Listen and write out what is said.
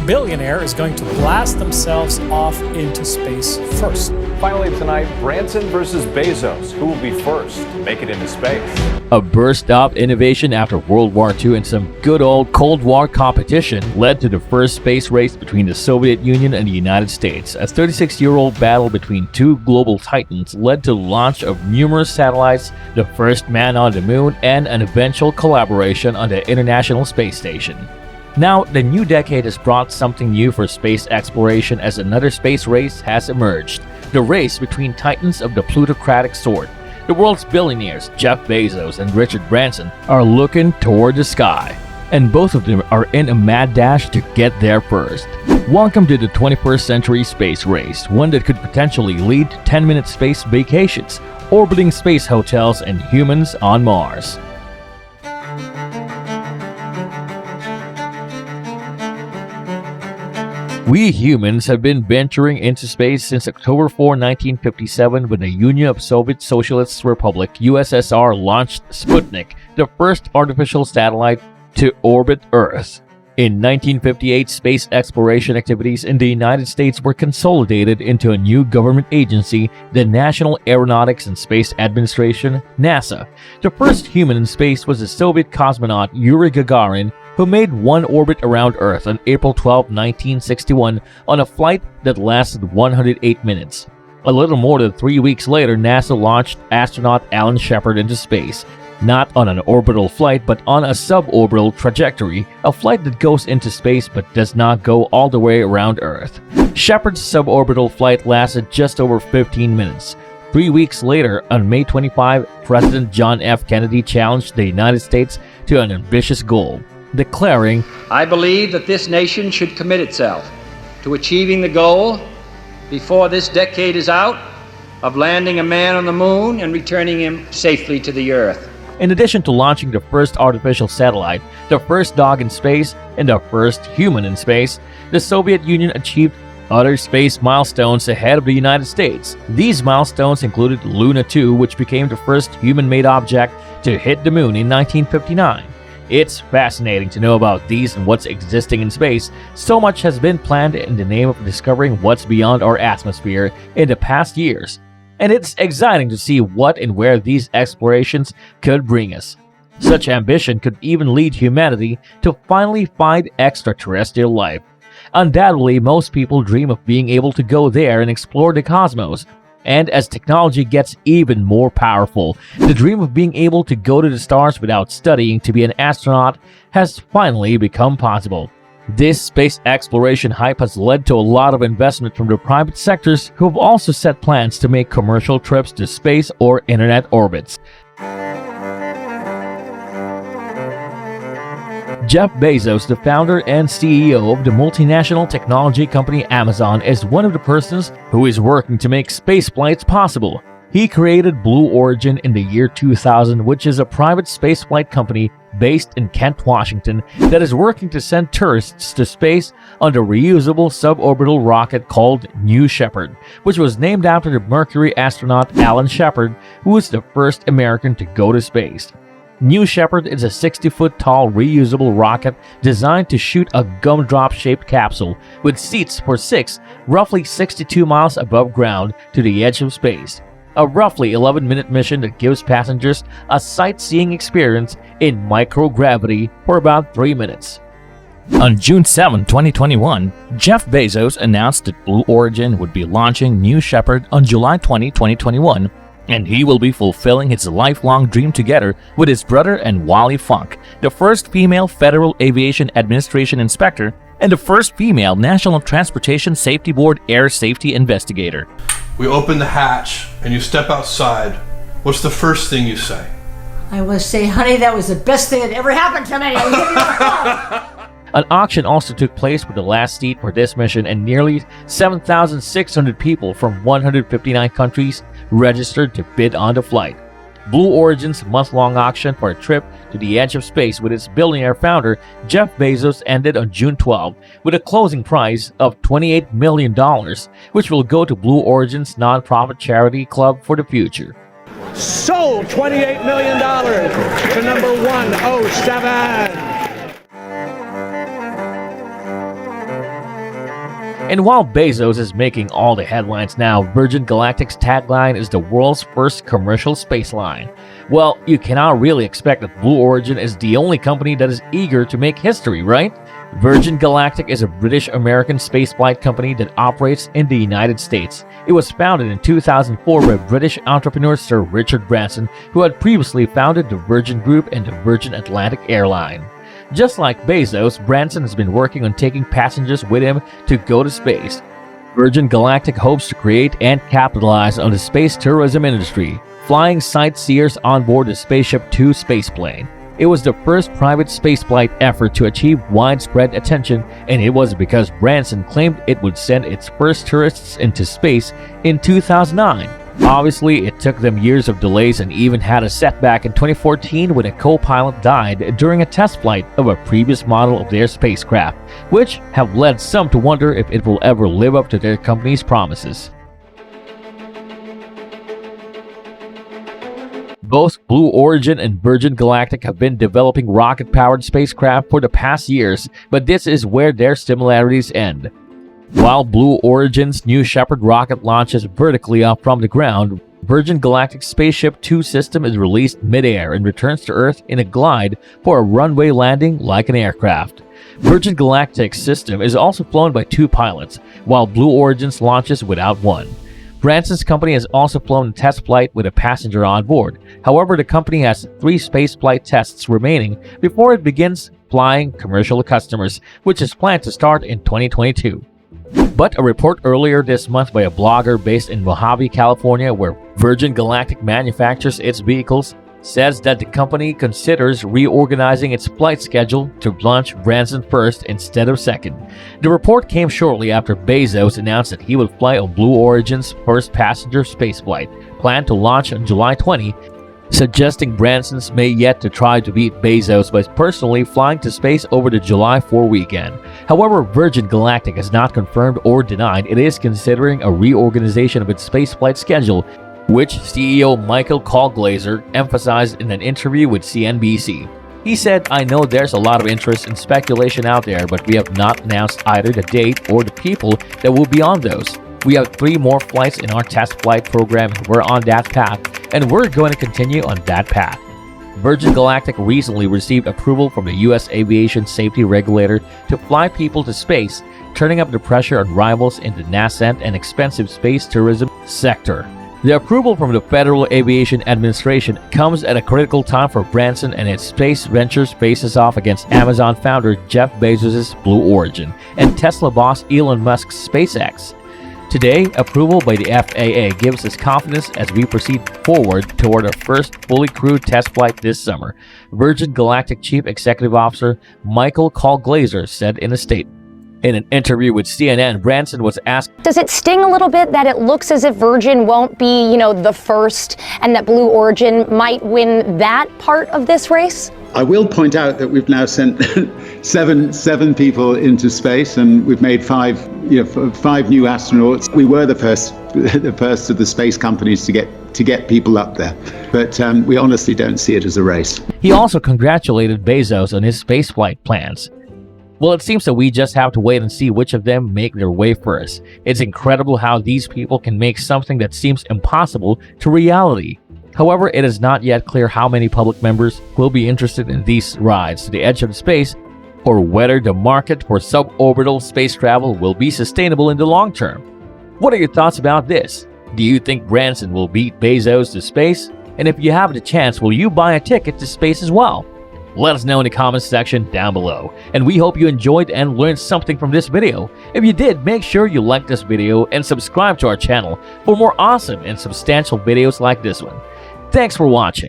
billionaire is going to blast themselves off into space first? Finally tonight, Branson versus Bezos. Who will be first to make it into space? A burst of innovation after World War II and some good old Cold War competition led to the first space race between the Soviet Union and the United States. A 36-year-old battle between two global titans led to the launch of numerous satellites, the first man on the moon, and an eventual collaboration on the International Space Station. Now, the new decade has brought something new for space exploration as another space race has emerged. The race between titans of the plutocratic sort. The world's billionaires, Jeff Bezos and Richard Branson, are looking toward the sky. And both of them are in a mad dash to get there first. Welcome to the 21st century space race, one that could potentially lead to 10-minute space vacations, orbiting space hotels, and humans on Mars. We humans have been venturing into space since October 4, 1957, when the Union of Soviet Socialist Republic (USSR) launched Sputnik, the first artificial satellite to orbit Earth. In 1958, space exploration activities in the United States were consolidated into a new government agency, the National Aeronautics and Space Administration (NASA). The first human in space was the Soviet cosmonaut Yuri Gagarin, who made one orbit around Earth on April 12, 1961 on a flight that lasted 108 minutes. A little more than 3 weeks later, NASA launched astronaut Alan Shepard into space, not on an orbital flight but on a suborbital trajectory, a flight that goes into space but does not go all the way around Earth. Shepard's suborbital flight lasted just over 15 minutes. 3 weeks later, on May 25, President John F. Kennedy challenged the United States to an ambitious goal, declaring, "I believe that this nation should commit itself to achieving the goal, before this decade is out, of landing a man on the moon and returning him safely to the Earth." In addition to launching the first artificial satellite, the first dog in space, and the first human in space, the Soviet Union achieved other space milestones ahead of the United States. These milestones included Luna 2, which became the first human-made object to hit the moon in 1959. It's fascinating to know about these and what's existing in space. So much has been planned in the name of discovering what's beyond our atmosphere in the past years. And it's exciting to see what and where these explorations could bring us. Such ambition could even lead humanity to finally find extraterrestrial life. Undoubtedly, most people dream of being able to go there and explore the cosmos. And as technology gets even more powerful, the dream of being able to go to the stars without studying to be an astronaut has finally become possible. This space exploration hype has led to a lot of investment from the private sectors, who have also set plans to make commercial trips to space or internet orbits. Jeff Bezos, the founder and CEO of the multinational technology company Amazon, is one of the persons who is working to make space flights possible. He created Blue Origin in the year 2000, which is a private spaceflight company based in Kent, Washington, that is working to send tourists to space on the reusable suborbital rocket called New Shepard, which was named after the Mercury astronaut Alan Shepard, who was the first American to go to space. New Shepard is a 60-foot tall reusable rocket designed to shoot a gumdrop-shaped capsule with seats for 6, roughly 62 miles above ground, to the edge of space. A roughly 11-minute mission that gives passengers a sightseeing experience in microgravity for about 3 minutes. On June 7, 2021, Jeff Bezos announced that Blue Origin would be launching New Shepard on July 20, 2021, and he will be fulfilling his lifelong dream together with his brother and Wally Funk, the first female Federal Aviation Administration inspector and the first female National Transportation Safety Board air safety investigator. We open the hatch and you step outside. What's the first thing you say? I will say, honey, that was the best thing that ever happened to me. I will give you a hug. An auction also took place with the last seat for this mission, and nearly 7,600 people from 159 countries registered to bid on the flight. Blue Origin's month-long auction for a trip to the edge of space with its billionaire founder, Jeff Bezos, ended on June 12 with a closing price of $28 million, which will go to Blue Origin's nonprofit charity Club for the Future. Sold $28 million to number 107. And while Bezos is making all the headlines now, Virgin Galactic's tagline is the world's first commercial space line. Well, you cannot really expect that Blue Origin is the only company that is eager to make history, right? Virgin Galactic is a British-American spaceflight company that operates in the United States. It was founded in 2004 by British entrepreneur Sir Richard Branson, who had previously founded the Virgin Group and the Virgin Atlantic Airline. Just like Bezos, Branson has been working on taking passengers with him to go to space. Virgin Galactic hopes to create and capitalize on the space tourism industry, flying sightseers on board the Spaceship Two spaceplane. It was the first private spaceflight effort to achieve widespread attention, and it was because Branson claimed it would send its first tourists into space in 2009. Obviously, it took them years of delays and even had a setback in 2014 when a co-pilot died during a test flight of a previous model of their spacecraft, which have led some to wonder if it will ever live up to their company's promises. Both Blue Origin and Virgin Galactic have been developing rocket-powered spacecraft for the past years, but this is where their similarities end. While Blue Origin's New Shepard rocket launches vertically up from the ground, Virgin Galactic's Spaceship Two system is released mid-air and returns to Earth in a glide for a runway landing like an aircraft. Virgin Galactic's system is also flown by two pilots, while Blue Origin's launches without one. Branson's company has also flown a test flight with a passenger on board. However, the company has 3 spaceflight tests remaining before it begins flying commercial customers, which is planned to start in 2022. But a report earlier this month by a blogger based in Mojave, California, where Virgin Galactic manufactures its vehicles, says that the company considers reorganizing its flight schedule to launch Branson first instead of second. The report came shortly after Bezos announced that he would fly on Blue Origin's first passenger spaceflight, planned to launch on July 20, suggesting Branson's may yet to try to beat Bezos by personally flying to space over the July 4 weekend. However, Virgin Galactic has not confirmed or denied it is considering a reorganization of its spaceflight schedule, which CEO Michael Colglazier emphasized in an interview with CNBC. He said, "I know there's a lot of interest and speculation out there, but we have not announced either the date or the people that will be on those. We have 3 more flights in our test flight program and we're on that path, and we're going to continue on that path." Virgin Galactic recently received approval from the U.S. aviation safety regulator to fly people to space, turning up the pressure on rivals in the nascent and expensive space tourism sector. The approval from the Federal Aviation Administration comes at a critical time for Branson, and its space ventures faces off against Amazon founder Jeff Bezos' Blue Origin and Tesla boss Elon Musk's SpaceX. Today, approval by the FAA gives us confidence as we proceed forward toward our first fully crewed test flight this summer, Virgin Galactic Chief Executive Officer Michael Colglazier said in a statement. In an interview with CNN, Branson was asked, "Does it sting a little bit that it looks as if Virgin won't be, the first, and that Blue Origin might win that part of this race?" I will point out that we've now sent seven people into space, and we've made 5 new astronauts. We were the first of the space companies to get people up there, but we honestly don't see it as a race. He also congratulated Bezos on his spaceflight plans. Well, it seems that we just have to wait and see which of them make their way first. It's incredible how these people can make something that seems impossible to reality. However, it is not yet clear how many public members will be interested in these rides to the edge of space, or whether the market for suborbital space travel will be sustainable in the long term. What are your thoughts about this? Do you think Branson will beat Bezos to space? And if you have the chance, will you buy a ticket to space as well? Let us know in the comments section down below. And we hope you enjoyed and learned something from this video. If you did, make sure you like this video and subscribe to our channel for more awesome and substantial videos like this one. Thanks for watching.